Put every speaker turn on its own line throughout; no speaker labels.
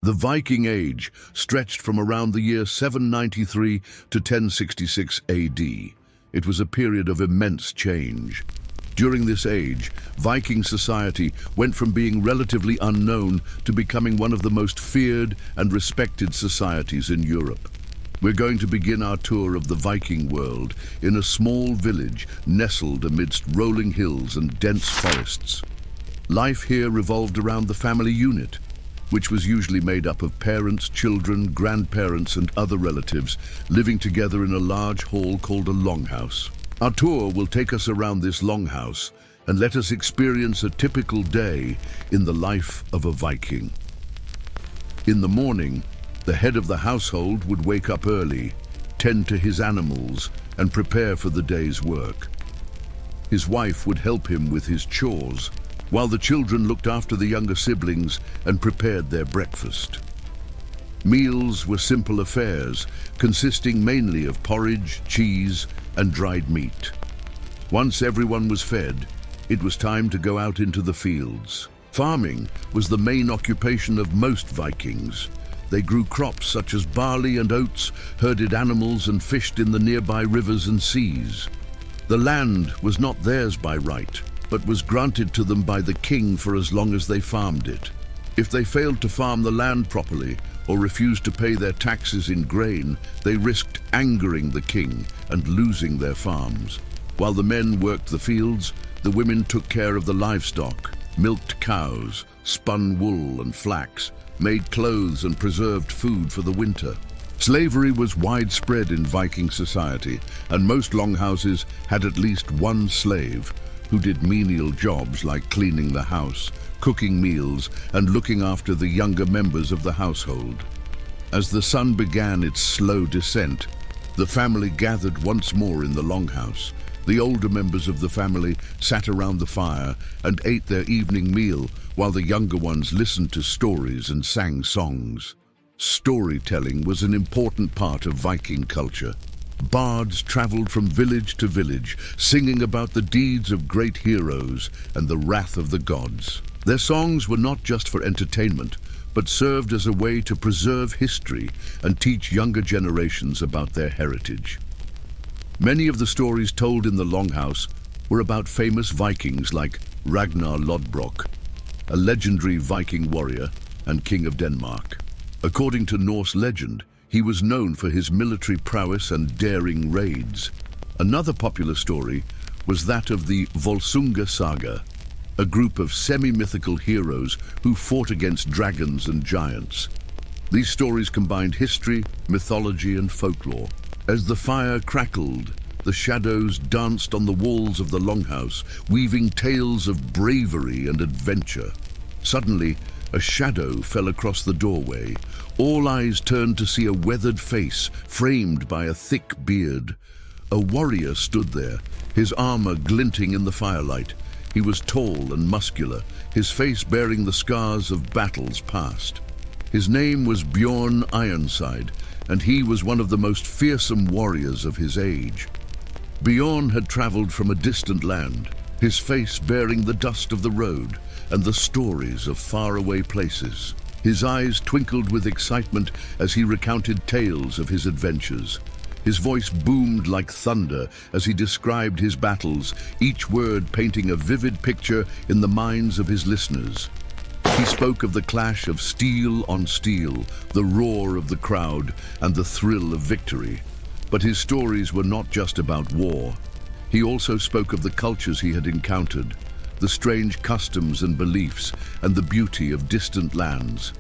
The Viking Age stretched from around the year 793 to 1066 AD. It was a period of immense change. During this age, Viking society went from being relatively unknown to becoming one of the most feared and respected societies in Europe. We're going to begin our tour of the Viking world in a small village nestled amidst rolling hills and dense forests. Life here revolved around the family unit, which was usually made up of parents, children, grandparents, and other relatives living together in a large hall called a longhouse. Our tour will take us around this longhouse and let us experience a typical day in the life of a Viking. In the morning, the head of the household would wake up early, tend to his animals, and prepare for the day's work. His wife would help him with his chores, while the children looked after the younger siblings and prepared their breakfast. Meals were simple affairs, consisting mainly of porridge, cheese, and dried meat. Once everyone was fed, it was time to go out into the fields. Farming was the main occupation of most Vikings. They grew crops such as barley and oats, herded animals, and fished in the nearby rivers and seas. The land was not theirs by right, but was granted to them by the king for as long as they farmed it. If they failed to farm the land properly or refused to pay their taxes in grain, they risked angering the king and losing their farms. While the men worked the fields, the women took care of the livestock, milked cows, spun wool and flax, made clothes and preserved food for the winter. Slavery was widespread in Viking society, and most longhouses had at least one slave, who did menial jobs like cleaning the house, cooking meals, and looking after the younger members of the household. As the sun began its slow descent, the family gathered once more in the longhouse. The older members of the family sat around the fire and ate their evening meal, while the younger ones listened to stories and sang songs. Storytelling was an important part of Viking culture. Bards traveled from village to village, singing about the deeds of great heroes and the wrath of the gods. Their songs were not just for entertainment, but served as a way to preserve history and teach younger generations about their heritage. Many of the stories told in the Longhouse were about famous Vikings like Ragnar Lodbrok, a legendary Viking warrior and king of Denmark. According to Norse legend, he was known for his military prowess and daring raids. Another popular story was that of the Volsunga saga, a group of semi-mythical heroes who fought against dragons and giants. These stories combined history, mythology, and folklore. As the fire crackled, the shadows danced on the walls of the longhouse, weaving tales of bravery and adventure. Suddenly, a shadow fell across the doorway. All eyes turned to see a weathered face framed by a thick beard. A warrior stood there, his armor glinting in the firelight. He was tall and muscular, his face bearing the scars of battles past. His name was Bjorn Ironside, and he was one of the most fearsome warriors of his age. Bjorn had traveled from a distant land, his face bearing the dust of the road and the stories of faraway places. His eyes twinkled with excitement as he recounted tales of his adventures. His voice boomed like thunder as he described his battles, each word painting a vivid picture in the minds of his listeners. He spoke of the clash of steel on steel, the roar of the crowd, and the thrill of victory. But his stories were not just about war. He also spoke of the cultures he had encountered, the strange customs and beliefs, and the beauty of distant lands.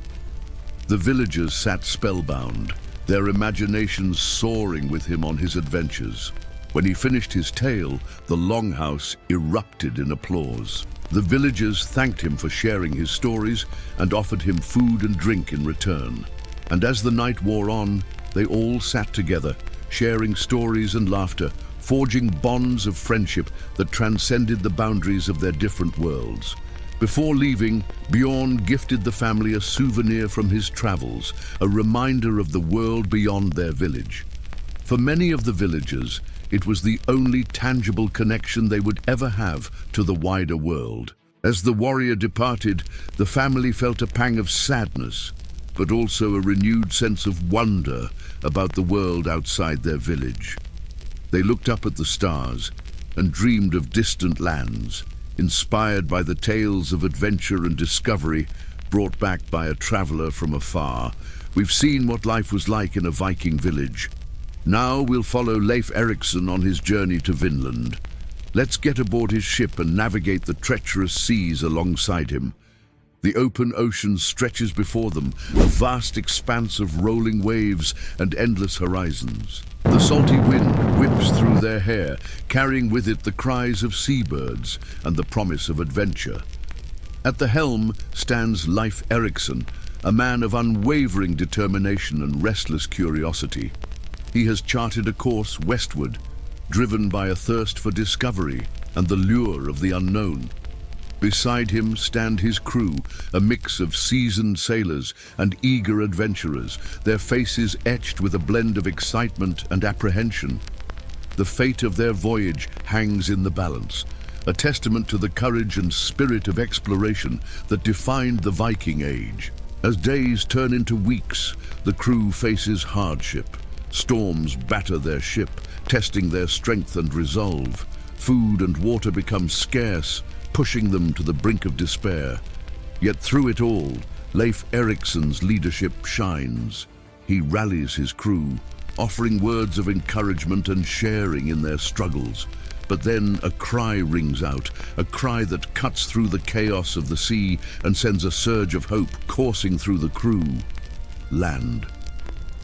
The villagers sat spellbound, their imaginations soaring with him on his adventures. When he finished his tale, the longhouse erupted in applause. The villagers thanked him for sharing his stories and offered him food and drink in return. And as the night wore on, they all sat together, sharing stories and laughter, forging bonds of friendship that transcended the boundaries of their different worlds. Before leaving, Bjorn gifted the family a souvenir from his travels, a reminder of the world beyond their village. For many of the villagers, it was the only tangible connection they would ever have to the wider world. As the warrior departed, the family felt a pang of sadness, but also a renewed sense of wonder about the world outside their village. They looked up at the stars and dreamed of distant lands, inspired by the tales of adventure and discovery brought back by a traveler from afar. We've seen what life was like in a Viking village. Now we'll follow Leif Erikson on his journey to Vinland. Let's get aboard his ship and navigate the treacherous seas alongside him. The open ocean stretches before them, a vast expanse of rolling waves and endless horizons. The salty wind whips through their hair, carrying with it the cries of seabirds and the promise of adventure. At the helm stands Leif Erikson, a man of unwavering determination and restless curiosity. He has charted a course westward, driven by a thirst for discovery and the lure of the unknown. Beside him stand his crew, a mix of seasoned sailors and eager adventurers, their faces etched with a blend of excitement and apprehension. The fate of their voyage hangs in the balance, a testament to the courage and spirit of exploration that defined the Viking Age. As days turn into weeks, the crew faces hardship. Storms batter their ship, testing their strength and resolve. Food and water become scarce, pushing them to the brink of despair. Yet through it all, Leif Erikson's leadership shines. He rallies his crew, offering words of encouragement and sharing in their struggles. But then a cry rings out, a cry that cuts through the chaos of the sea and sends a surge of hope coursing through the crew. Land.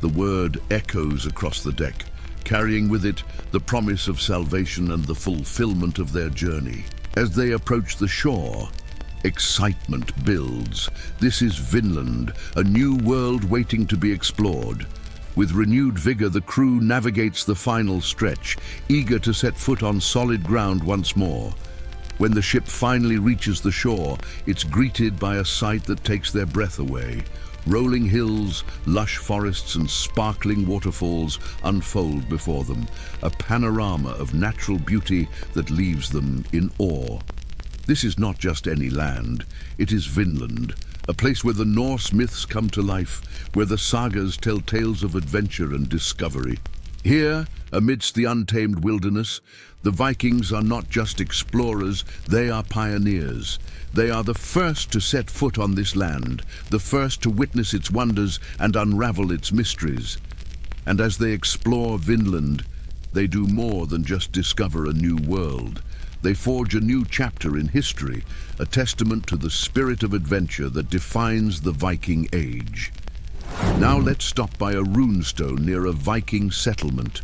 The word echoes across the deck, carrying with it the promise of salvation and the fulfillment of their journey. As they approach the shore, excitement builds. This is Vinland, a new world waiting to be explored. With renewed vigor, the crew navigates the final stretch, eager to set foot on solid ground once more. When the ship finally reaches the shore, it's greeted by a sight that takes their breath away. Rolling hills, lush forests and sparkling waterfalls unfold before them, a panorama of natural beauty that leaves them in awe. This is not just any land, it is Vinland, a place where the Norse myths come to life, where the sagas tell tales of adventure and discovery. Here, amidst the untamed wilderness, the Vikings are not just explorers, they are pioneers. They are the first to set foot on this land, the first to witness its wonders and unravel its mysteries. And as they explore Vinland, they do more than just discover a new world. They forge a new chapter in history, a testament to the spirit of adventure that defines the Viking Age. Now let's stop by a runestone near a Viking settlement.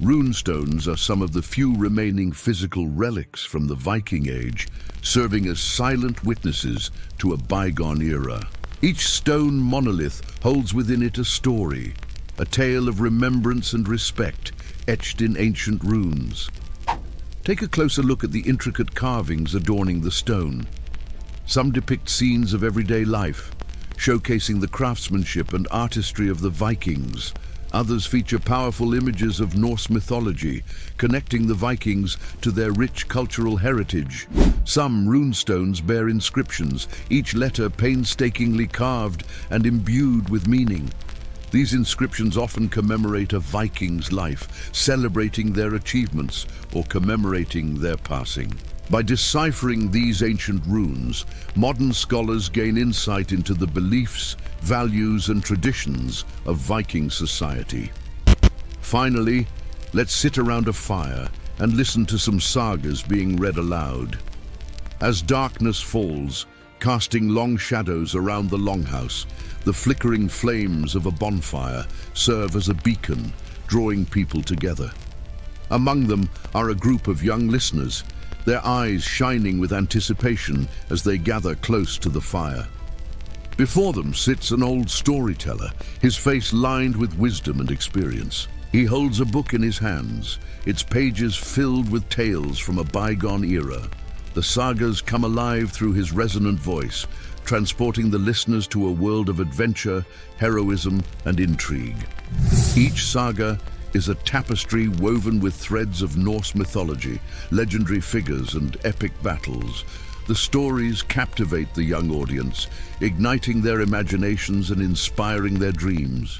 Runestones are some of the few remaining physical relics from the Viking Age, serving as silent witnesses to a bygone era. Each stone monolith holds within it a story, a tale of remembrance and respect, etched in ancient runes. Take a closer look at the intricate carvings adorning the stone. Some depict scenes of everyday life, showcasing the craftsmanship and artistry of the Vikings. Others feature powerful images of Norse mythology, connecting the Vikings to their rich cultural heritage. Some runestones bear inscriptions, each letter painstakingly carved and imbued with meaning. These inscriptions often commemorate a Viking's life, celebrating their achievements or commemorating their passing. By deciphering these ancient runes, modern scholars gain insight into the beliefs, values, and traditions of Viking society. Finally, let's sit around a fire and listen to some sagas being read aloud. As darkness falls, casting long shadows around the longhouse, the flickering flames of a bonfire serve as a beacon, drawing people together. Among them are a group of young listeners, their eyes shining with anticipation as they gather close to the fire. Before them sits an old storyteller, his face lined with wisdom and experience. He holds a book in his hands, its pages filled with tales from a bygone era. The sagas come alive through his resonant voice, transporting the listeners to a world of adventure, heroism, and intrigue. Each saga is a tapestry woven with threads of Norse mythology, legendary figures, and epic battles. The stories captivate the young audience, igniting their imaginations and inspiring their dreams.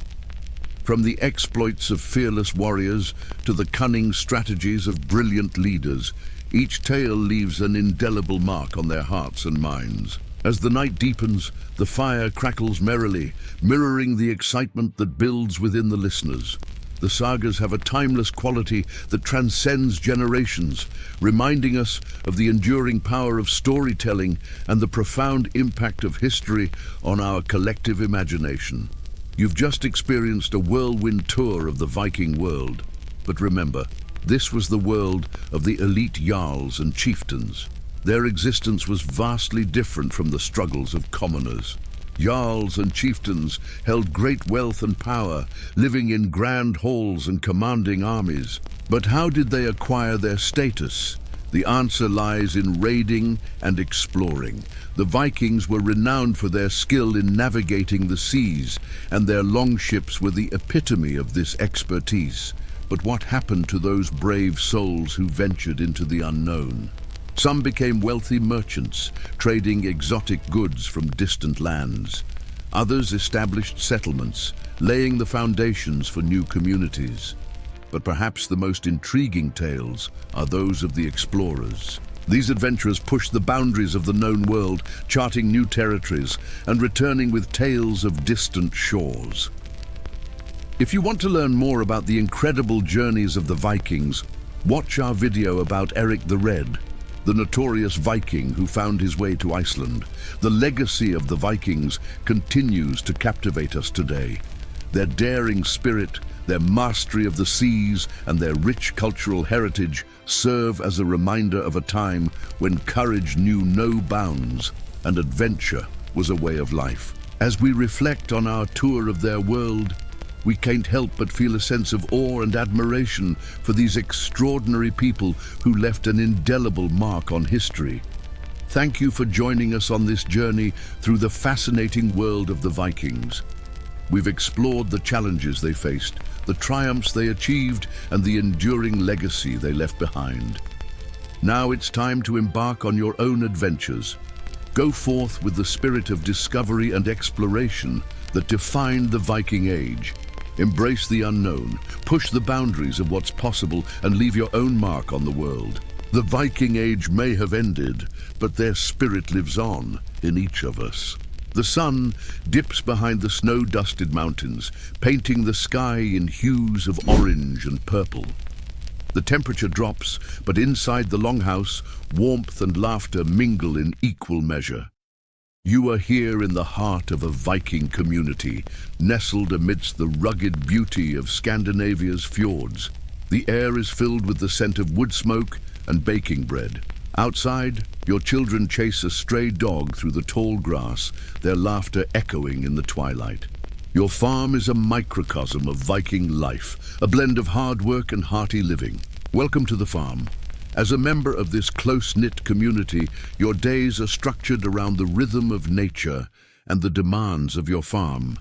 From the exploits of fearless warriors to the cunning strategies of brilliant leaders, each tale leaves an indelible mark on their hearts and minds. As the night deepens, the fire crackles merrily, mirroring the excitement that builds within the listeners. The sagas have a timeless quality that transcends generations, reminding us of the enduring power of storytelling and the profound impact of history on our collective imagination. You've just experienced a whirlwind tour of the Viking world. But remember, this was the world of the elite jarls and chieftains. Their existence was vastly different from the struggles of commoners. Jarls and chieftains held great wealth and power, living in grand halls and commanding armies. But how did they acquire their status? The answer lies in raiding and exploring. The Vikings were renowned for their skill in navigating the seas, and their longships were the epitome of this expertise. But what happened to those brave souls who ventured into the unknown? Some became wealthy merchants, trading exotic goods from distant lands. Others established settlements, laying the foundations for new communities. But perhaps the most intriguing tales are those of the explorers. These adventurers pushed the boundaries of the known world, charting new territories and returning with tales of distant shores. If you want to learn more about the incredible journeys of the Vikings, watch our video about Eric the Red, the notorious Viking who found his way to Iceland. The legacy of the Vikings continues to captivate us today. Their daring spirit, their mastery of the seas, and their rich cultural heritage serve as a reminder of a time when courage knew no bounds and adventure was a way of life. As we reflect on our tour of their world, we can't help but feel a sense of awe and admiration for these extraordinary people who left an indelible mark on history. Thank you for joining us on this journey through the fascinating world of the Vikings. We've explored the challenges they faced, the triumphs they achieved, and the enduring legacy they left behind. Now it's time to embark on your own adventures. Go forth with the spirit of discovery and exploration that defined the Viking Age. Embrace the unknown, push the boundaries of what's possible, and leave your own mark on the world. The Viking Age may have ended, but their spirit lives on in each of us. The sun dips behind the snow-dusted mountains, painting the sky in hues of orange and purple. The temperature drops, but inside the longhouse, warmth and laughter mingle in equal measure. You are here in the heart of a Viking community, nestled amidst the rugged beauty of Scandinavia's fjords. The air is filled with the scent of wood smoke and baking bread. Outside, your children chase a stray dog through the tall grass, their laughter echoing in the twilight. Your farm is a microcosm of Viking life, a blend of hard work and hearty living. Welcome to the farm. As a member of this close-knit community, your days are structured around the rhythm of nature and the demands of your farm.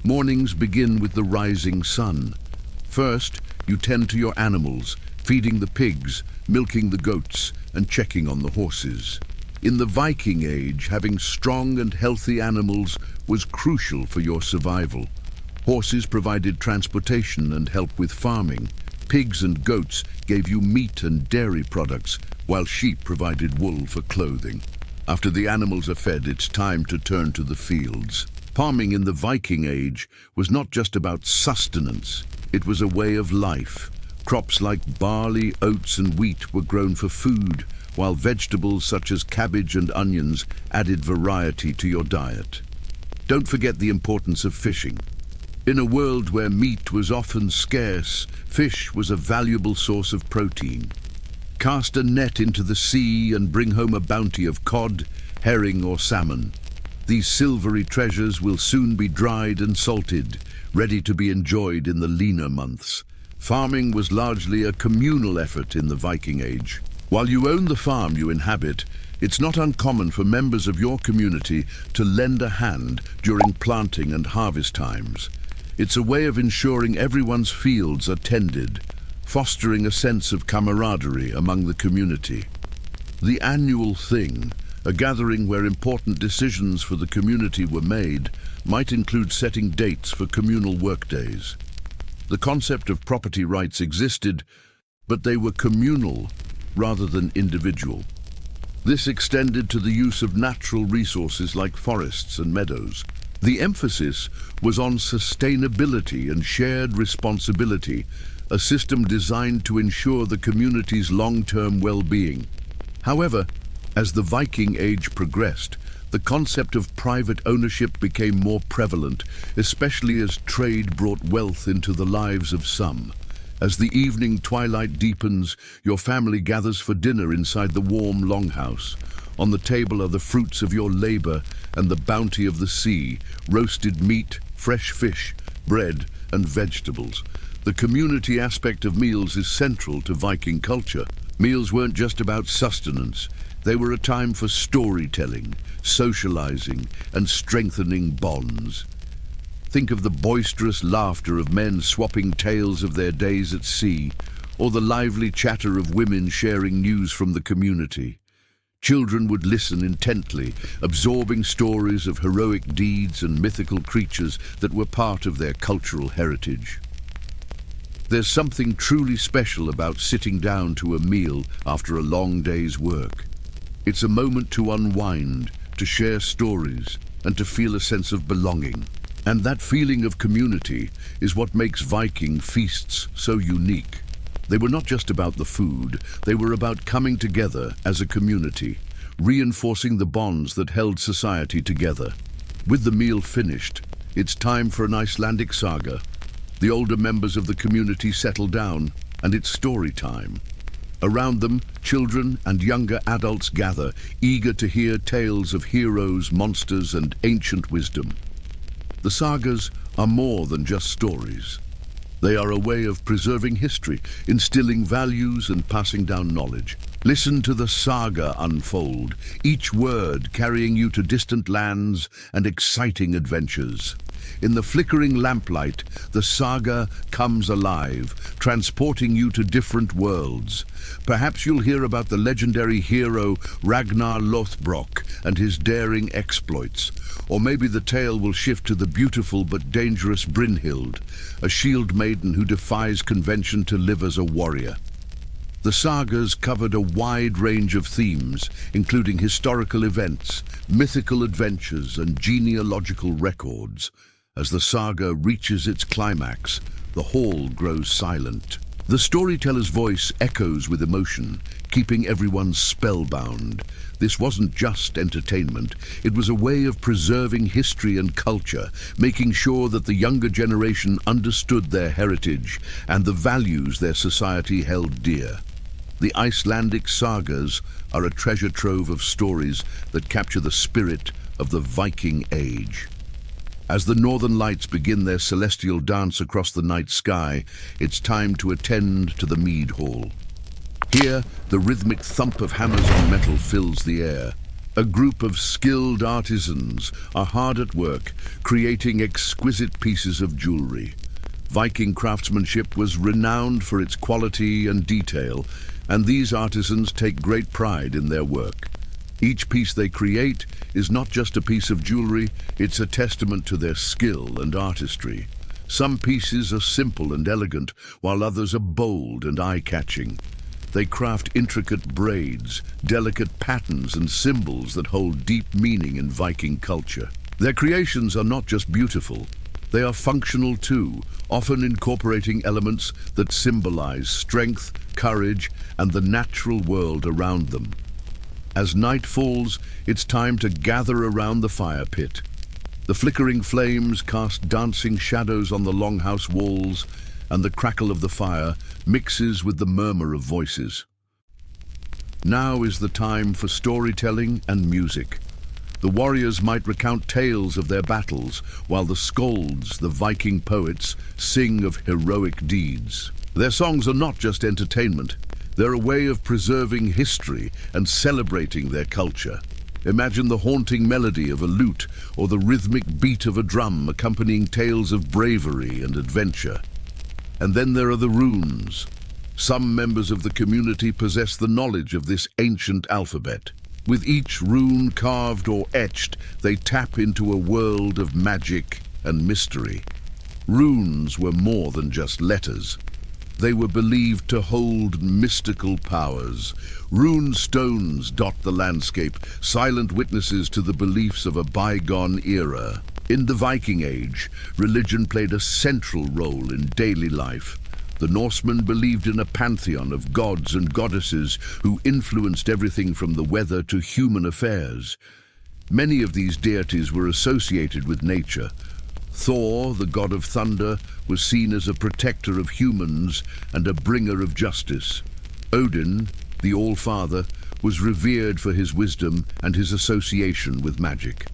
Mornings begin with the rising sun. First, you tend to your animals, feeding the pigs, milking the goats, and checking on the horses. In the Viking Age, having strong and healthy animals was crucial for your survival. Horses provided transportation and help with farming. Pigs and goats gave you meat and dairy products, while sheep provided wool for clothing. After the animals are fed, it's time to turn to the fields. Farming in the Viking Age was not just about sustenance, it was a way of life. Crops like barley, oats and wheat were grown for food, while vegetables such as cabbage and onions added variety to your diet. Don't forget the importance of fishing. In a world where meat was often scarce, fish was a valuable source of protein. Cast a net into the sea and bring home a bounty of cod, herring or salmon. These silvery treasures will soon be dried and salted, ready to be enjoyed in the leaner months. Farming was largely a communal effort in the Viking Age. While you own the farm you inhabit, it's not uncommon for members of your community to lend a hand during planting and harvest times. It's a way of ensuring everyone's fields are tended, fostering a sense of camaraderie among the community. The annual thing, A gathering where important decisions for the community were made might include setting dates for communal workdays. The concept of property rights existed, but they were communal rather than individual. This extended to the use of natural resources like forests and meadows. The emphasis was on sustainability and shared responsibility, a system designed to ensure the community's long-term well-being. However, as the Viking Age progressed, the concept of private ownership became more prevalent, especially as trade brought wealth into the lives of some. As the evening twilight deepens, your family gathers for dinner inside the warm longhouse. On the table are the fruits of your labor and the bounty of the sea, roasted meat, fresh fish, bread, and vegetables. The community aspect of meals is central to Viking culture. Meals weren't just about sustenance. They were a time for storytelling, socializing, and strengthening bonds. Think of the boisterous laughter of men swapping tales of their days at sea, or the lively chatter of women sharing news from the community. Children would listen intently, absorbing stories of heroic deeds and mythical creatures that were part of their cultural heritage. There's something truly special about sitting down to a meal after a long day's work. It's a moment to unwind, to share stories, and to feel a sense of belonging. And that feeling of community is what makes Viking feasts so unique. They were not just about the food, they were about coming together as a community, reinforcing the bonds that held society together. With the meal finished, it's time for an Icelandic saga. The older members of the community settle down, and it's story time. Around them, children and younger adults gather, eager to hear tales of heroes, monsters, and ancient wisdom. The sagas are more than just stories. They are a way of preserving history, instilling values, and passing down knowledge. Listen to the saga unfold, each word carrying you to distant lands and exciting adventures. In the flickering lamplight, the saga comes alive, transporting you to different worlds. Perhaps you'll hear about the legendary hero Ragnar Lothbrok and his daring exploits. Or maybe the tale will shift to the beautiful but dangerous Brynhild, a shield maiden who defies convention to live as a warrior. The sagas covered a wide range of themes, including historical events, mythical adventures, and genealogical records. As the saga reaches its climax, the hall grows silent. The storyteller's voice echoes with emotion, keeping everyone spellbound. This wasn't just entertainment, it was a way of preserving history and culture, making sure that the younger generation understood their heritage and the values their society held dear. The Icelandic sagas are a treasure trove of stories that capture the spirit of the Viking Age. As the northern lights begin their celestial dance across the night sky, it's time to attend to the mead hall. Here, the rhythmic thump of hammers on metal fills the air. A group of skilled artisans are hard at work, creating exquisite pieces of jewelry. Viking craftsmanship was renowned for its quality and detail, and these artisans take great pride in their work. Each piece they create is not just a piece of jewelry, it's a testament to their skill and artistry. Some pieces are simple and elegant, while others are bold and eye-catching. They craft intricate braids, delicate patterns, and symbols that hold deep meaning in Viking culture. Their creations are not just beautiful, they are functional too, often incorporating elements that symbolize strength, courage, and the natural world around them. As night falls, it's time to gather around the fire pit. The flickering flames cast dancing shadows on the longhouse walls, and the crackle of the fire mixes with the murmur of voices. Now is the time for storytelling and music. The warriors might recount tales of their battles, while the skalds, the Viking poets, sing of heroic deeds. Their songs are not just entertainment, they're a way of preserving history and celebrating their culture. Imagine the haunting melody of a lute or the rhythmic beat of a drum accompanying tales of bravery and adventure. And then there are the runes. Some members of the community possess the knowledge of this ancient alphabet. With each rune carved or etched, they tap into a world of magic and mystery. Runes were more than just letters. They were believed to hold mystical powers. Rune stones dot the landscape, silent witnesses to the beliefs of a bygone era. In the Viking Age, religion played a central role in daily life. The Norsemen believed in a pantheon of gods and goddesses who influenced everything from the weather to human affairs. Many of these deities were associated with nature. Thor, the god of thunder, was seen as a protector of humans and a bringer of justice. Odin, the All-Father, was revered for his wisdom and his association with magic.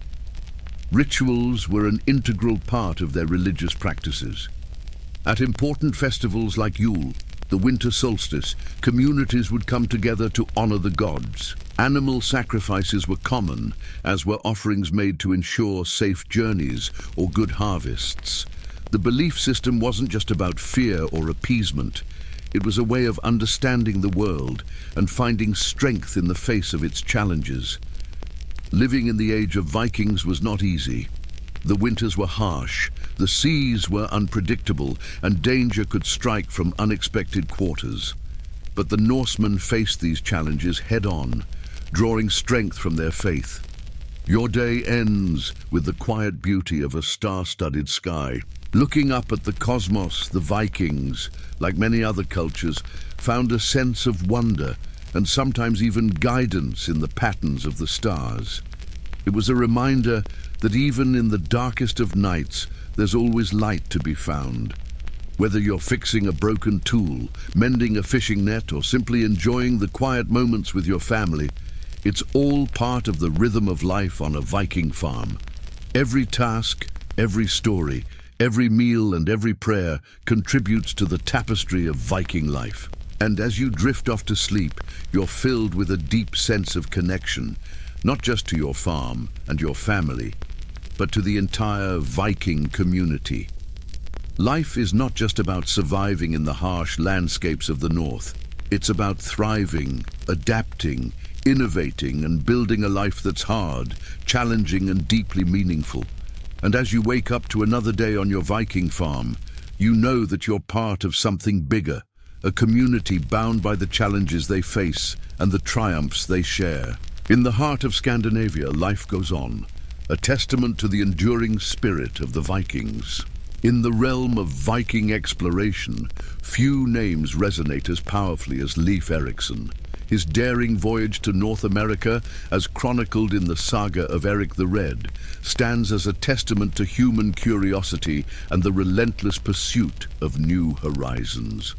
Rituals were an integral part of their religious practices. At important festivals like Yule, the winter solstice, communities would come together to honor the gods. Animal sacrifices were common, as were offerings made to ensure safe journeys or good harvests. The belief system wasn't just about fear or appeasement. It was a way of understanding the world and finding strength in the face of its challenges. Living in the age of Vikings was not easy. The winters were harsh, the seas were unpredictable, and danger could strike from unexpected quarters. But the Norsemen faced these challenges head-on, drawing strength from their faith. Your day ends with the quiet beauty of a star-studded sky. Looking up at the cosmos, the Vikings, like many other cultures, found a sense of wonder and sometimes even guidance in the patterns of the stars. It was a reminder that even in the darkest of nights, there's always light to be found. Whether you're fixing a broken tool, mending a fishing net, or simply enjoying the quiet moments with your family, it's all part of the rhythm of life on a Viking farm. Every task, every story, every meal and every prayer contributes to the tapestry of Viking life. And as you drift off to sleep, you're filled with a deep sense of connection, not just to your farm and your family, but to the entire Viking community. Life is not just about surviving in the harsh landscapes of the north. It's about thriving, adapting, innovating, and building a life that's hard, challenging, and deeply meaningful. And as you wake up to another day on your Viking farm, you know that you're part of something bigger, a community bound by the challenges they face and the triumphs they share. In the heart of Scandinavia, life goes on, a testament to the enduring spirit of the Vikings. In the realm of Viking exploration, few names resonate as powerfully as Leif Erikson. His daring voyage to North America, as chronicled in the saga of Eric the Red, stands as a testament to human curiosity and the relentless pursuit of new horizons.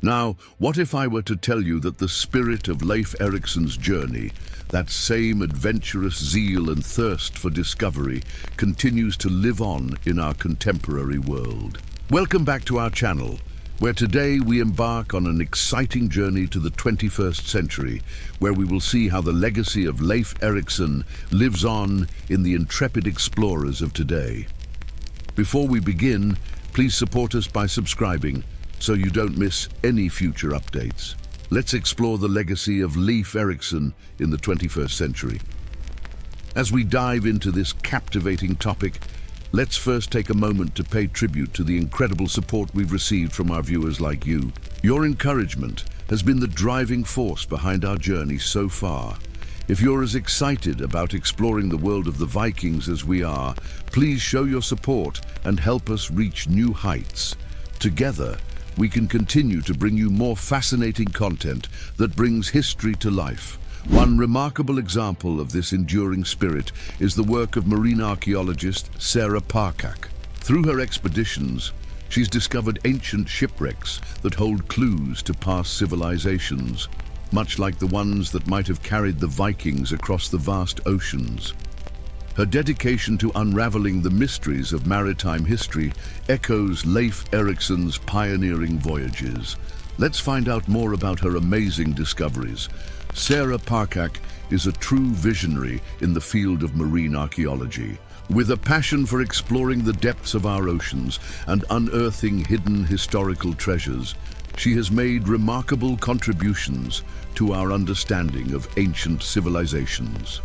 Now, what if I were to tell you that the spirit of Leif Erikson's journey, that same adventurous zeal and thirst for discovery, continues to live on in our contemporary world? Welcome back to our channel, where today we embark on an exciting journey to the 21st century, where we will see how the legacy of Leif Erikson lives on in the intrepid explorers of today. Before we begin, please support us by subscribing so you don't miss any future updates. Let's explore the legacy of Leif Erikson in the 21st century. As we dive into this captivating topic, let's first take a moment to pay tribute to the incredible support we've received from our viewers like you. Your encouragement has been the driving force behind our journey so far. If you're as excited about exploring the world of the Vikings as we are, please show your support and help us reach new heights. Together, we can continue to bring you more fascinating content that brings history to life. One remarkable example of this enduring spirit is the work of marine archaeologist Sarah Parkak. Through her expeditions, she's discovered ancient shipwrecks that hold clues to past civilizations, much like the ones that might have carried the Vikings across the vast oceans. Her dedication to unraveling the mysteries of maritime history echoes Leif Erikson's pioneering voyages. Let's find out more about her amazing discoveries. Sarah Parkak is a true visionary in the field of marine archaeology. With a passion for exploring the depths of our oceans and unearthing hidden historical treasures, She has made remarkable contributions to our understanding of ancient civilizations.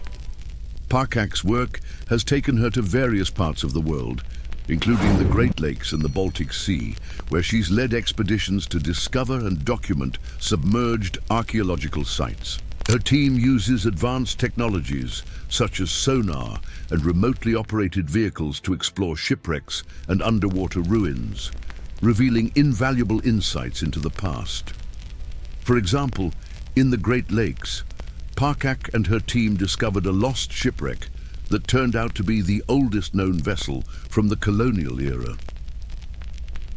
Parkak's work has taken her to various parts of the world, including the Great Lakes and the Baltic Sea, where she's led expeditions to discover and document submerged archaeological sites. Her team uses advanced technologies such as sonar and remotely operated vehicles to explore shipwrecks and underwater ruins, revealing invaluable insights into the past. For example, in the Great Lakes, Parkak and her team discovered a lost shipwreck that turned out to be the oldest known vessel from the colonial era.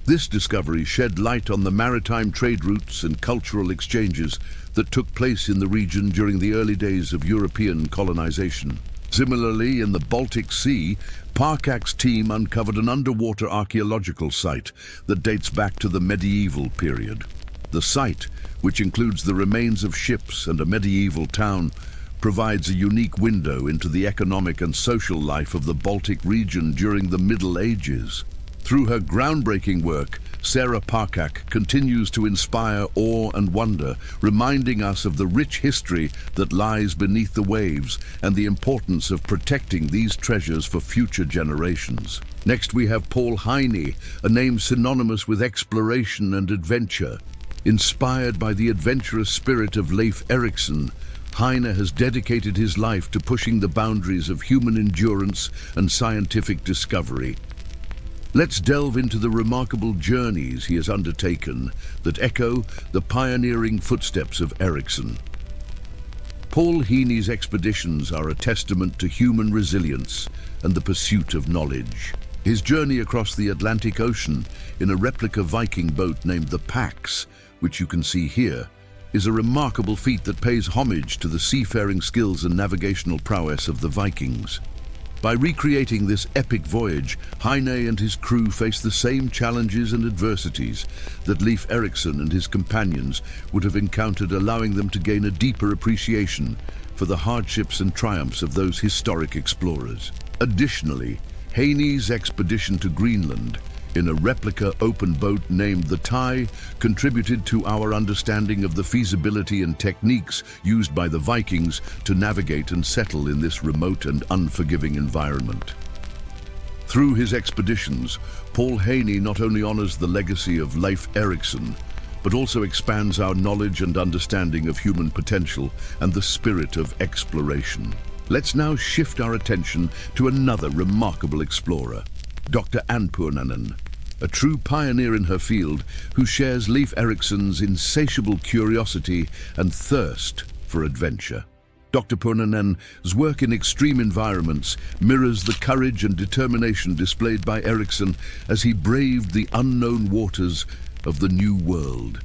This discovery shed light on the maritime trade routes and cultural exchanges that took place in the region during the early days of European colonization. Similarly, in the Baltic Sea, Parkak's team uncovered an underwater archaeological site that dates back to the medieval period. The site, which includes the remains of ships and a medieval town, provides a unique window into the economic and social life of the Baltic region during the Middle Ages. Through her groundbreaking work, Sarah Parkak continues to inspire awe and wonder, reminding us of the rich history that lies beneath the waves and the importance of protecting these treasures for future generations. Next, we have Paul Heine, a name synonymous with exploration and adventure. Inspired by the adventurous spirit of Leif Erikson, Heine has dedicated his life to pushing the boundaries of human endurance and scientific discovery. Let's delve into the remarkable journeys he has undertaken that echo the pioneering footsteps of Erikson. Paul Heine's expeditions are a testament to human resilience and the pursuit of knowledge. His journey across the Atlantic Ocean in a replica Viking boat named the Pax, which you can see here, is a remarkable feat that pays homage to the seafaring skills and navigational prowess of the Vikings. By recreating this epic voyage, Heine and his crew face the same challenges and adversities that Leif Erikson and his companions would have encountered, allowing them to gain a deeper appreciation for the hardships and triumphs of those historic explorers. Additionally, Heine's expedition to Greenland in a replica open boat named the Tai contributed to our understanding of the feasibility and techniques used by the Vikings to navigate and settle in this remote and unforgiving environment. Through his expeditions, Paul Heine not only honors the legacy of Leif Erikson, but also expands our knowledge and understanding of human potential and the spirit of exploration. Let's now shift our attention to another remarkable explorer, Dr. Anpurnanen, a true pioneer in her field who shares Leif Erikson's insatiable curiosity and thirst for adventure. Dr. Purnanen's work in extreme environments mirrors the courage and determination displayed by Erikson as he braved the unknown waters of the New World.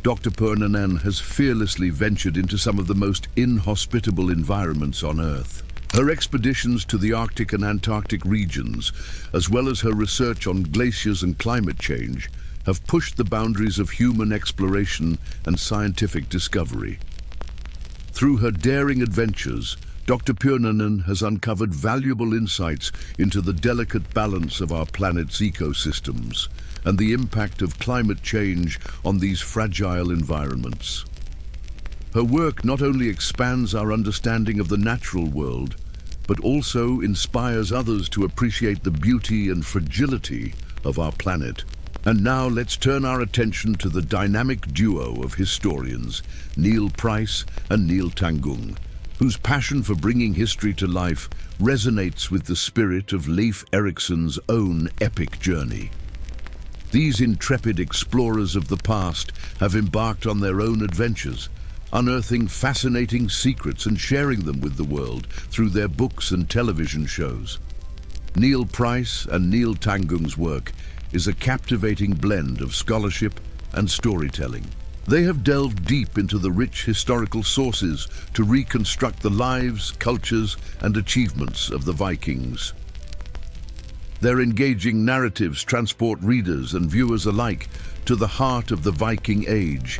Dr. Purnanen has fearlessly ventured into some of the most inhospitable environments on Earth. Her expeditions to the Arctic and Antarctic regions, as well as her research on glaciers and climate change, have pushed the boundaries of human exploration and scientific discovery. Through her daring adventures, Dr. Purnanen has uncovered valuable insights into the delicate balance of our planet's ecosystems and the impact of climate change on these fragile environments. Her work not only expands our understanding of the natural world, but also inspires others to appreciate the beauty and fragility of our planet. And now let's turn our attention to the dynamic duo of historians, Neil Price and Neil Tangung, whose passion for bringing history to life resonates with the spirit of Leif Erikson's own epic journey. These intrepid explorers of the past have embarked on their own adventures, unearthing fascinating secrets and sharing them with the world through their books and television shows. Neil Price and Neil Tangung's work is a captivating blend of scholarship and storytelling. They have delved deep into the rich historical sources to reconstruct the lives, cultures, and achievements of the Vikings. Their engaging narratives transport readers and viewers alike to the heart of the Viking Age,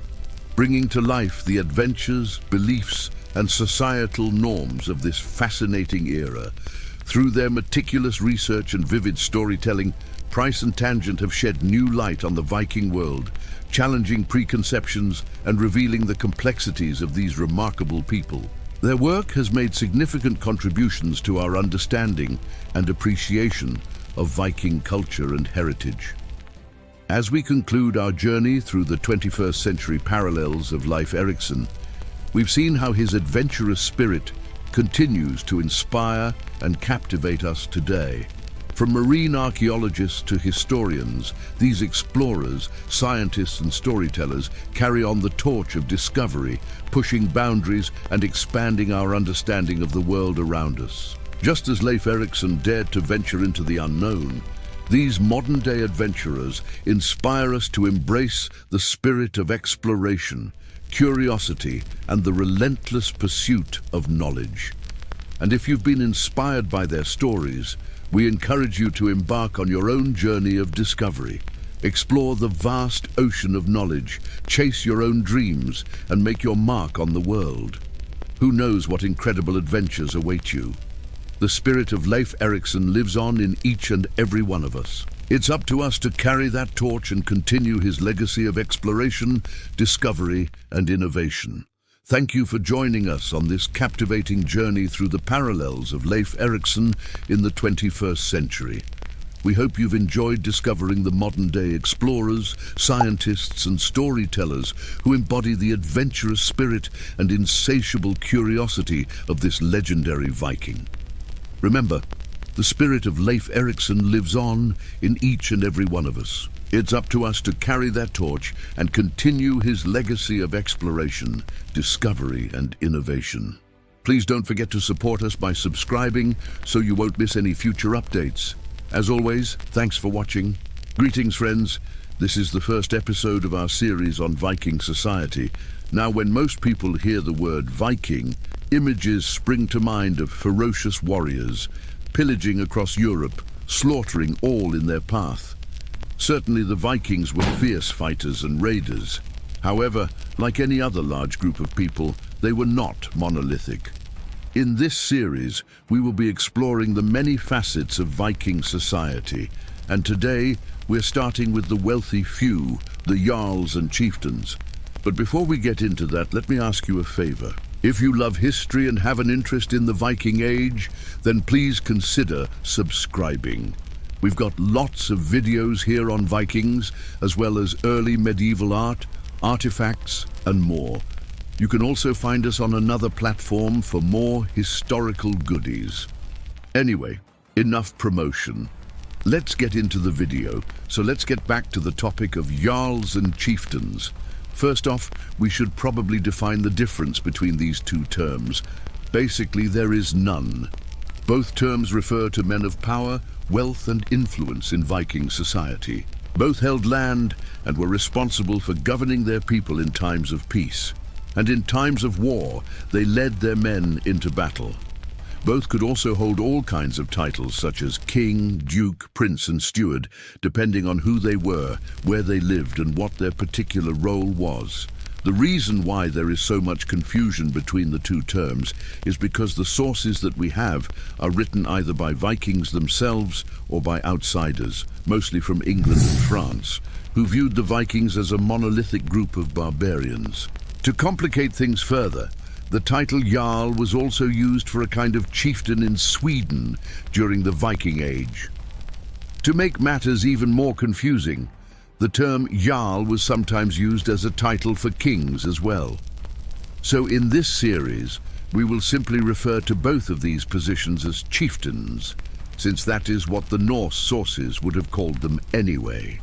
bringing to life the adventures, beliefs, and societal norms of this fascinating era. Through their meticulous research and vivid storytelling, Price and Tangent have shed new light on the Viking world, challenging preconceptions and revealing the complexities of these remarkable people. Their work has made significant contributions to our understanding and appreciation of Viking culture and heritage. As we conclude our journey through the 21st century parallels of Leif Erikson, we've seen how his adventurous spirit continues to inspire and captivate us today. From marine archaeologists to historians, these explorers, scientists and storytellers carry on the torch of discovery, pushing boundaries and expanding our understanding of the world around us. Just as Leif Erikson dared to venture into the unknown, these modern-day adventurers inspire us to embrace the spirit of exploration, curiosity, and the relentless pursuit of knowledge. And if you've been inspired by their stories, we encourage you to embark on your own journey of discovery. Explore the vast ocean of knowledge, chase your own dreams, and make your mark on the world. Who knows what incredible adventures await you? The spirit of Leif Erikson lives on in each and every one of us. It's up to us to carry that torch and continue his legacy of exploration, discovery, and innovation. Thank you for joining us on this captivating journey through the parallels of Leif Erikson in the 21st century. We hope you've enjoyed discovering the modern-day explorers, scientists, and storytellers who embody the adventurous spirit and insatiable curiosity of this legendary Viking. Remember, the spirit of Leif Erikson lives on in each and every one of us. It's up to us to carry that torch and continue his legacy of exploration, discovery, and innovation. Please don't forget to support us by subscribing so you won't miss any future updates. As always, thanks for watching. Greetings, friends. This is the first episode of our series on Viking society. Now, when most people hear the word Viking, images spring to mind of ferocious warriors, pillaging across Europe, slaughtering all in their path. Certainly the Vikings were fierce fighters and raiders. However, like any other large group of people, they were not monolithic. In this series, we will be exploring the many facets of Viking society, and today we're starting with the wealthy few, the jarls and chieftains. But before we get into that, let me ask you a favor. If you love history and have an interest in the Viking Age, then please consider subscribing. We've got lots of videos here on Vikings, as well as early medieval art, artifacts, and more. You can also find us on another platform for more historical goodies. Anyway, enough promotion. Let's get into the video, so let's get back to the topic of jarls and chieftains. First off, we should probably define the difference between these two terms. Basically, there is none. Both terms refer to men of power, wealth, and influence in Viking society. Both held land and were responsible for governing their people in times of peace. And in times of war, they led their men into battle. Both could also hold all kinds of titles such as king, duke, prince, and steward, depending on who they were, where they lived, and what their particular role was. The reason why there is so much confusion between the two terms is because the sources that we have are written either by Vikings themselves or by outsiders, mostly from England and France, who viewed the Vikings as a monolithic group of barbarians. To complicate things further, the title jarl was also used for a kind of chieftain in Sweden during the Viking Age. To make matters even more confusing, the term jarl was sometimes used as a title for kings as well. So in this series, we will simply refer to both of these positions as chieftains, since that is what the Norse sources would have called them anyway.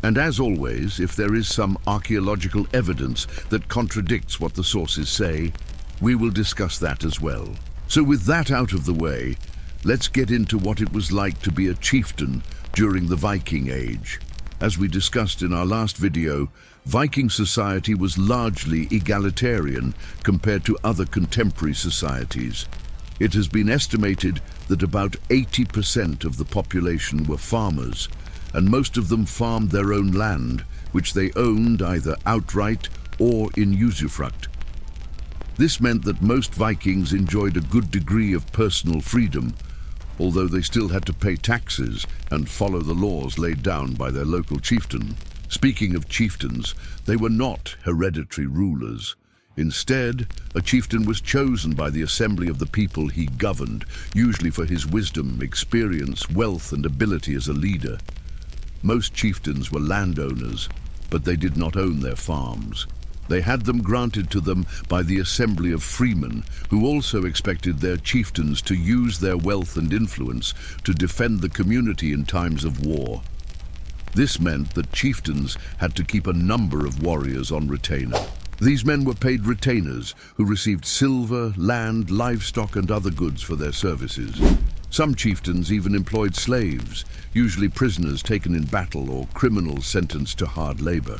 And as always, if there is some archaeological evidence that contradicts what the sources say, we will discuss that as well. So with that out of the way, let's get into what it was like to be a chieftain during the Viking Age. As we discussed in our last video, Viking society was largely egalitarian compared to other contemporary societies. It has been estimated that about 80% of the population were farmers, and most of them farmed their own land, which they owned either outright or in usufruct. This meant that most Vikings enjoyed a good degree of personal freedom, although they still had to pay taxes and follow the laws laid down by their local chieftain. Speaking of chieftains, they were not hereditary rulers. Instead, a chieftain was chosen by the assembly of the people he governed, usually for his wisdom, experience, wealth, and ability as a leader. Most chieftains were landowners, but they did not own their farms. They had them granted to them by the assembly of freemen, who also expected their chieftains to use their wealth and influence to defend the community in times of war. This meant that chieftains had to keep a number of warriors on retainer. These men were paid retainers who received silver, land, livestock, and other goods for their services. Some chieftains even employed slaves, usually prisoners taken in battle or criminals sentenced to hard labor.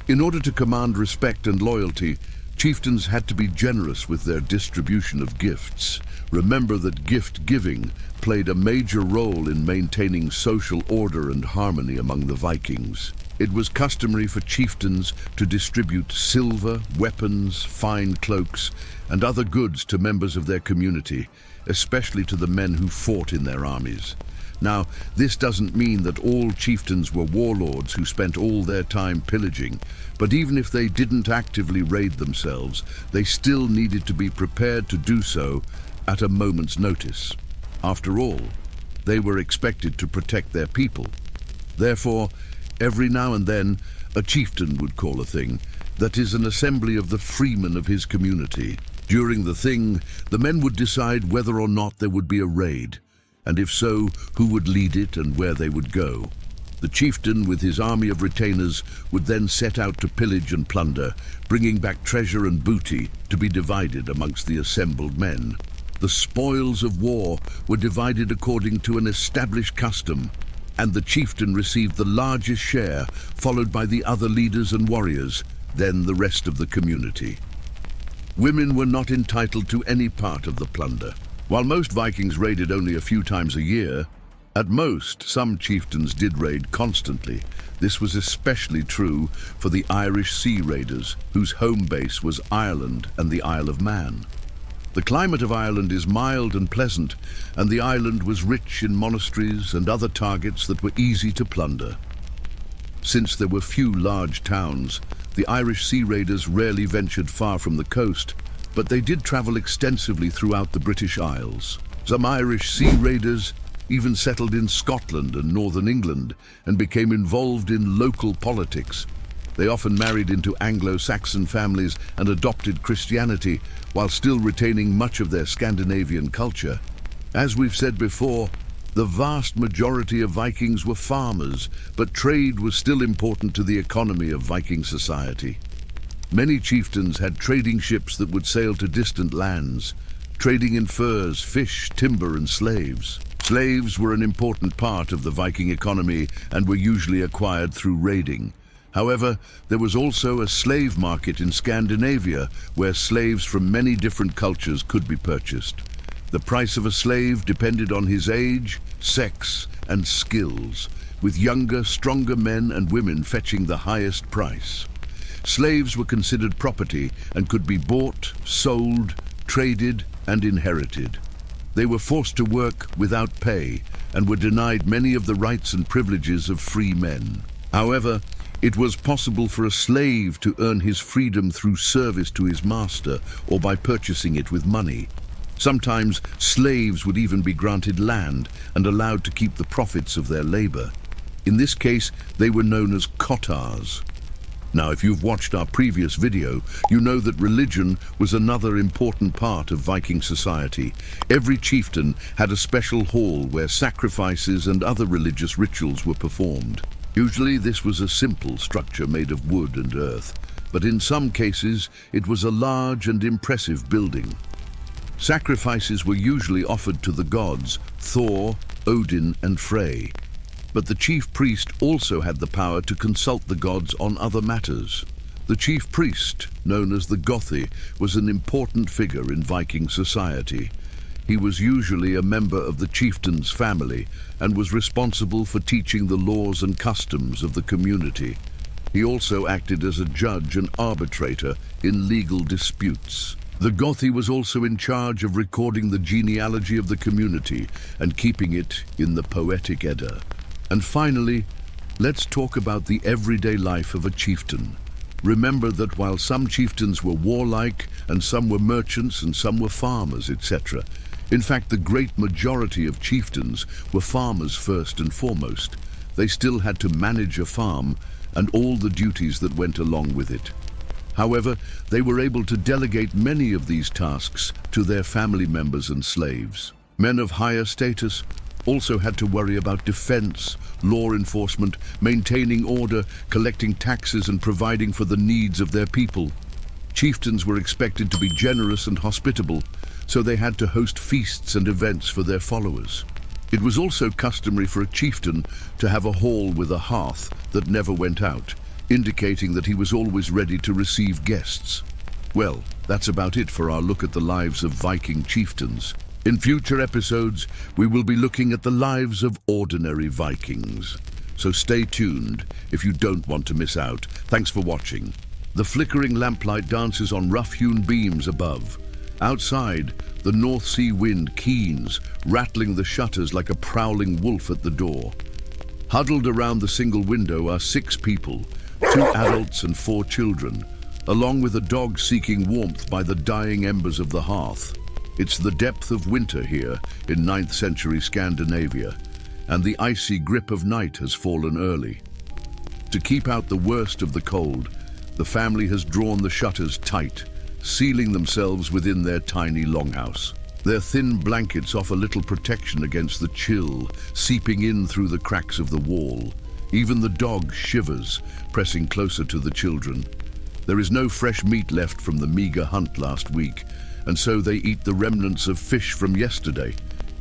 In order to command respect and loyalty, chieftains had to be generous with their distribution of gifts. Remember that gift-giving played a major role in maintaining social order and harmony among the Vikings. It was customary for chieftains to distribute silver, weapons, fine cloaks, and other goods to members of their community, especially to the men who fought in their armies. Now, this doesn't mean that all chieftains were warlords who spent all their time pillaging, but even if they didn't actively raid themselves, they still needed to be prepared to do so at a moment's notice. After all, they were expected to protect their people. Therefore, every now and then, a chieftain would call a thing, that is, an assembly of the freemen of his community. During the thing, the men would decide whether or not there would be a raid, and if so, who would lead it and where they would go. The chieftain, with his army of retainers, would then set out to pillage and plunder, bringing back treasure and booty to be divided amongst the assembled men. The spoils of war were divided according to an established custom, and the chieftain received the largest share, followed by the other leaders and warriors, then the rest of the community. Women were not entitled to any part of the plunder. While most Vikings raided only a few times a year, at most, some chieftains did raid constantly. This was especially true for the Irish Sea Raiders, whose home base was Ireland and the Isle of Man. The climate of Ireland is mild and pleasant, and the island was rich in monasteries and other targets that were easy to plunder. Since there were few large towns, the Irish Sea Raiders rarely ventured far from the coast, but they did travel extensively throughout the British Isles. Some Irish Sea Raiders even settled in Scotland and northern England and became involved in local politics. They often married into Anglo-Saxon families and adopted Christianity while still retaining much of their Scandinavian culture. As we've said before, the vast majority of Vikings were farmers, but trade was still important to the economy of Viking society. Many chieftains had trading ships that would sail to distant lands, trading in furs, fish, timber, and slaves. Slaves were an important part of the Viking economy and were usually acquired through raiding. However, there was also a slave market in Scandinavia where slaves from many different cultures could be purchased. The price of a slave depended on his age, sex, and skills, with younger, stronger men and women fetching the highest price. Slaves were considered property and could be bought, sold, traded, and inherited. They were forced to work without pay and were denied many of the rights and privileges of free men. However, it was possible for a slave to earn his freedom through service to his master or by purchasing it with money. Sometimes slaves would even be granted land and allowed to keep the profits of their labor. In this case, they were known as kotars. Now, if you've watched our previous video, you know that religion was another important part of Viking society. Every chieftain had a special hall where sacrifices and other religious rituals were performed. Usually this was a simple structure made of wood and earth, but in some cases it was a large and impressive building. Sacrifices were usually offered to the gods, Thor, Odin, and Frey. But the chief priest also had the power to consult the gods on other matters. The chief priest, known as the Gothi, was an important figure in Viking society. He was usually a member of the chieftain's family and was responsible for teaching the laws and customs of the community. He also acted as a judge and arbitrator in legal disputes. The Gothi was also in charge of recording the genealogy of the community and keeping it in the Poetic Edda. And finally, let's talk about the everyday life of a chieftain. Remember that while some chieftains were warlike, and some were merchants, and some were farmers, etc., in fact, the great majority of chieftains were farmers first and foremost. They still had to manage a farm and all the duties that went along with it. However, they were able to delegate many of these tasks to their family members and slaves. Men of higher status also had to worry about defense, law enforcement, maintaining order, collecting taxes, and providing for the needs of their people. Chieftains were expected to be generous and hospitable, so they had to host feasts and events for their followers. It was also customary for a chieftain to have a hall with a hearth that never went out, indicating that he was always ready to receive guests. Well, that's about it for our look at the lives of Viking chieftains. In future episodes, we will be looking at the lives of ordinary Vikings. So stay tuned if you don't want to miss out. Thanks for watching. The flickering lamplight dances on rough-hewn beams above. Outside, the North Sea wind keens, rattling the shutters like a prowling wolf at the door. Huddled around the single window are 6 people, 2 adults and 4 children, along with a dog seeking warmth by the dying embers of the hearth. It's the depth of winter here in 9th century Scandinavia, and the icy grip of night has fallen early. To keep out the worst of the cold, the family has drawn the shutters tight, sealing themselves within their tiny longhouse. Their thin blankets offer little protection against the chill seeping in through the cracks of the wall. Even the dog shivers, pressing closer to the children. There is no fresh meat left from the meager hunt last week, and so they eat the remnants of fish from yesterday.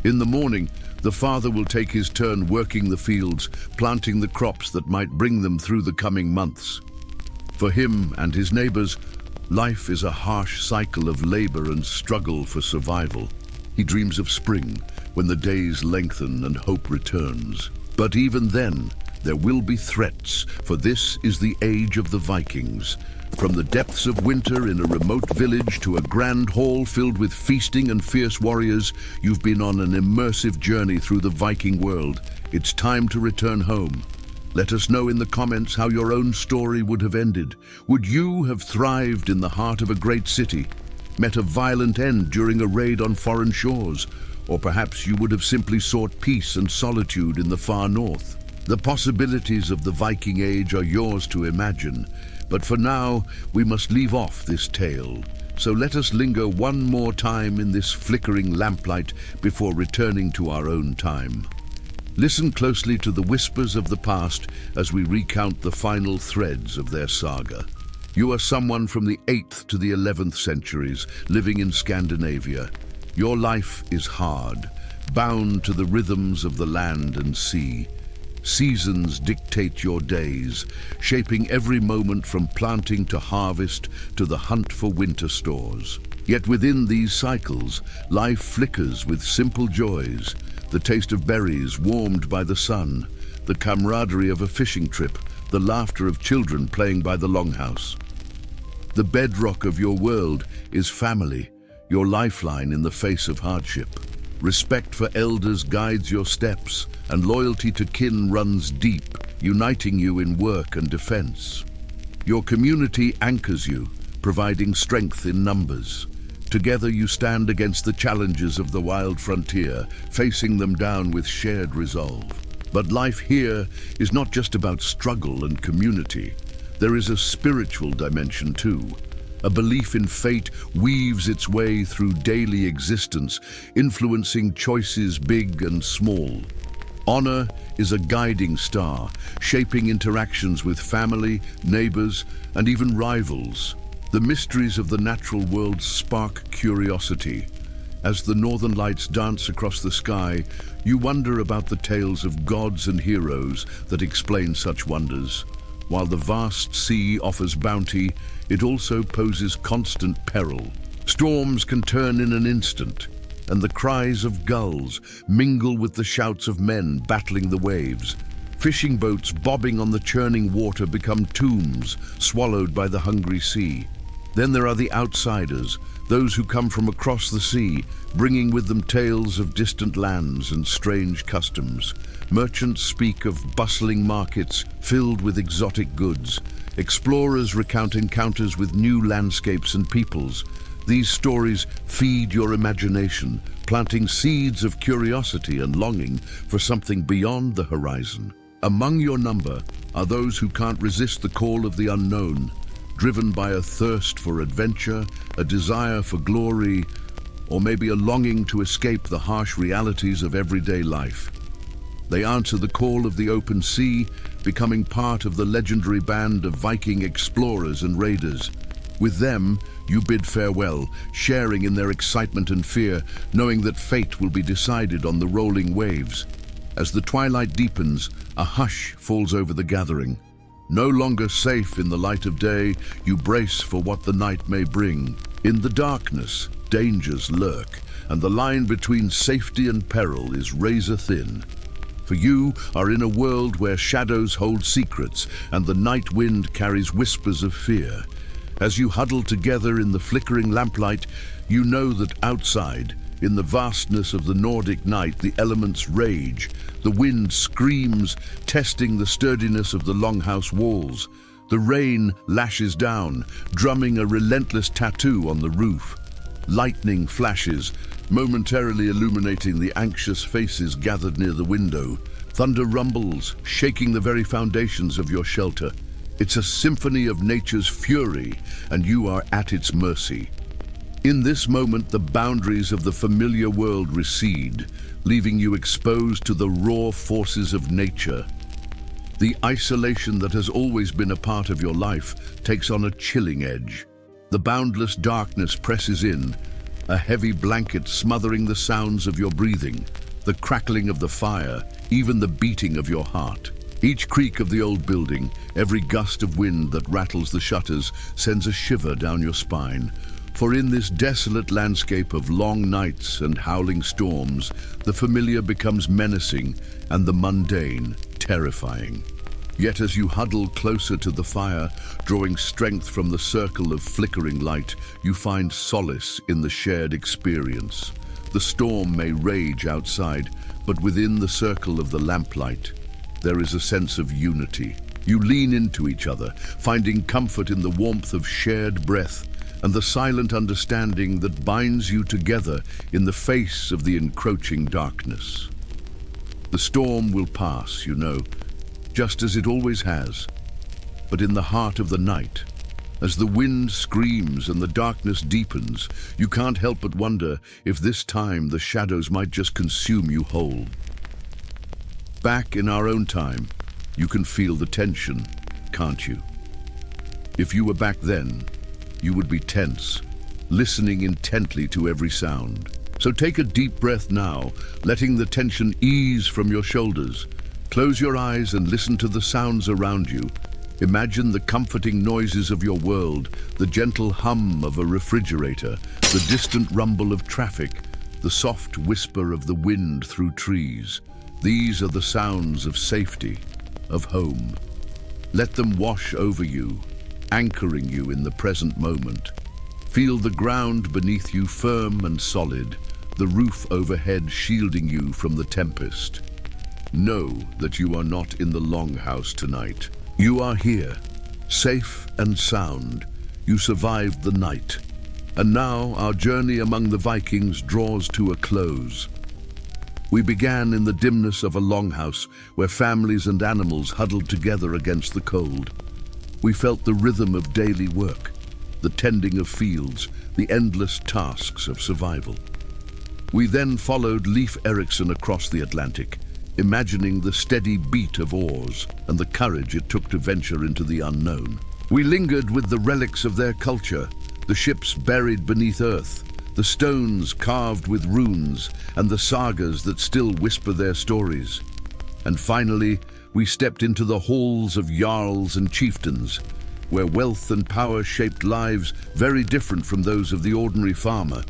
In the morning, the father will take his turn working the fields, planting the crops that might bring them through the coming months. For him and his neighbors, life is a harsh cycle of labor and struggle for survival. He dreams of spring, when the days lengthen and hope returns. But even then, there will be threats, for this is the age of the Vikings. From the depths of winter in a remote village to a grand hall filled with feasting and fierce warriors, you've been on an immersive journey through the Viking world. It's time to return home. Let us know in the comments how your own story would have ended. Would you have thrived in the heart of a great city, met a violent end during a raid on foreign shores, or perhaps you would have simply sought peace and solitude in the far north? The possibilities of the Viking Age are yours to imagine, but for now, we must leave off this tale. So let us linger one more time in this flickering lamplight before returning to our own time. Listen closely to the whispers of the past as we recount the final threads of their saga. You are someone from the 8th to the 11th centuries, living in Scandinavia. Your life is hard, bound to the rhythms of the land and sea. Seasons dictate your days, shaping every moment from planting to harvest to the hunt for winter stores. Yet within these cycles, life flickers with simple joys. The taste of berries warmed by the sun, the camaraderie of a fishing trip, the laughter of children playing by the longhouse. The bedrock of your world is family, your lifeline in the face of hardship. Respect for elders guides your steps, and loyalty to kin runs deep, uniting you in work and defense. Your community anchors you, providing strength in numbers. Together you stand against the challenges of the wild frontier, facing them down with shared resolve. But life here is not just about struggle and community. There is a spiritual dimension too. A belief in fate weaves its way through daily existence, influencing choices big and small. Honor is a guiding star, shaping interactions with family, neighbors, and even rivals. The mysteries of the natural world spark curiosity. As the northern lights dance across the sky, you wonder about the tales of gods and heroes that explain such wonders. While the vast sea offers bounty, it also poses constant peril. Storms can turn in an instant, and the cries of gulls mingle with the shouts of men battling the waves. Fishing boats bobbing on the churning water become tombs, swallowed by the hungry sea. Then there are the outsiders, those who come from across the sea, bringing with them tales of distant lands and strange customs. Merchants speak of bustling markets filled with exotic goods. Explorers recount encounters with new landscapes and peoples. These stories feed your imagination, planting seeds of curiosity and longing for something beyond the horizon. Among your number are those who can't resist the call of the unknown, driven by a thirst for adventure, a desire for glory, or maybe a longing to escape the harsh realities of everyday life. They answer the call of the open sea, becoming part of the legendary band of Viking explorers and raiders. With them, you bid farewell, sharing in their excitement and fear, knowing that fate will be decided on the rolling waves. As the twilight deepens, a hush falls over the gathering. No longer safe in the light of day, you brace for what the night may bring. In the darkness, dangers lurk, and the line between safety and peril is razor thin. For you are in a world where shadows hold secrets, and the night wind carries whispers of fear. As you huddle together in the flickering lamplight, you know that outside, in the vastness of the Nordic night, the elements rage. The wind screams, testing the sturdiness of the longhouse walls. The rain lashes down, drumming a relentless tattoo on the roof. Lightning flashes, momentarily illuminating the anxious faces gathered near the window. Thunder rumbles, shaking the very foundations of your shelter. It's a symphony of nature's fury, and you are at its mercy. In this moment, the boundaries of the familiar world recede, leaving you exposed to the raw forces of nature. The isolation that has always been a part of your life takes on a chilling edge. The boundless darkness presses in, a heavy blanket smothering the sounds of your breathing, the crackling of the fire, even the beating of your heart. Each creak of the old building, every gust of wind that rattles the shutters, sends a shiver down your spine. For in this desolate landscape of long nights and howling storms, the familiar becomes menacing and the mundane terrifying. Yet as you huddle closer to the fire, drawing strength from the circle of flickering light, you find solace in the shared experience. The storm may rage outside, but within the circle of the lamplight, there is a sense of unity. You lean into each other, finding comfort in the warmth of shared breath and the silent understanding that binds you together in the face of the encroaching darkness. The storm will pass, you know, just as it always has. But in the heart of the night, as the wind screams and the darkness deepens, you can't help but wonder if this time the shadows might just consume you whole. Back in our own time, you can feel the tension, can't you? If you were back then, you would be tense, listening intently to every sound. So take a deep breath now, letting the tension ease from your shoulders. Close your eyes and listen to the sounds around you. Imagine the comforting noises of your world, the gentle hum of a refrigerator, the distant rumble of traffic, the soft whisper of the wind through trees. These are the sounds of safety, of home. Let them wash over you, anchoring you in the present moment. Feel the ground beneath you firm and solid, the roof overhead shielding you from the tempest. Know that you are not in the longhouse tonight. You are here, safe and sound. You survived the night. And now our journey among the Vikings draws to a close. We began in the dimness of a longhouse where families and animals huddled together against the cold. We felt the rhythm of daily work, the tending of fields, the endless tasks of survival. We then followed Leif Erikson across the Atlantic, imagining the steady beat of oars and the courage it took to venture into the unknown. We lingered with the relics of their culture, the ships buried beneath earth, the stones carved with runes, and the sagas that still whisper their stories. And finally, we stepped into the halls of jarls and chieftains, where wealth and power shaped lives very different from those of the ordinary farmer.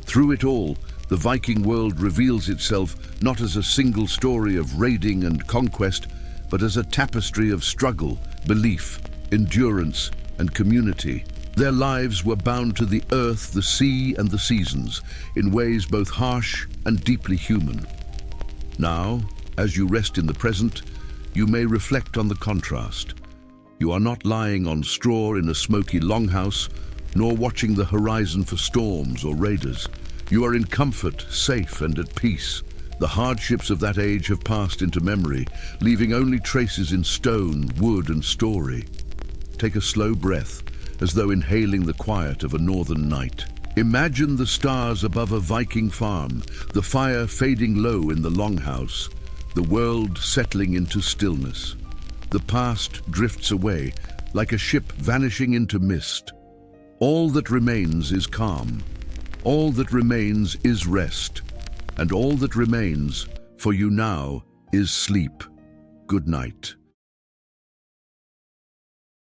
Through it all, the Viking world reveals itself not as a single story of raiding and conquest, but as a tapestry of struggle, belief, endurance, and community. Their lives were bound to the earth, the sea, and the seasons, in ways both harsh and deeply human. Now, as you rest in the present, you may reflect on the contrast. You are not lying on straw in a smoky longhouse, nor watching the horizon for storms or raiders. You are in comfort, safe and at peace. The hardships of that age have passed into memory, leaving only traces in stone, wood and story. Take a slow breath, as though inhaling the quiet of a northern night. Imagine the stars above a Viking farm, the fire fading low in the longhouse, the world settling into stillness. The past drifts away, like a ship vanishing into mist. All that remains is calm. All that remains is rest. And all that remains, for you now, is sleep. Good night.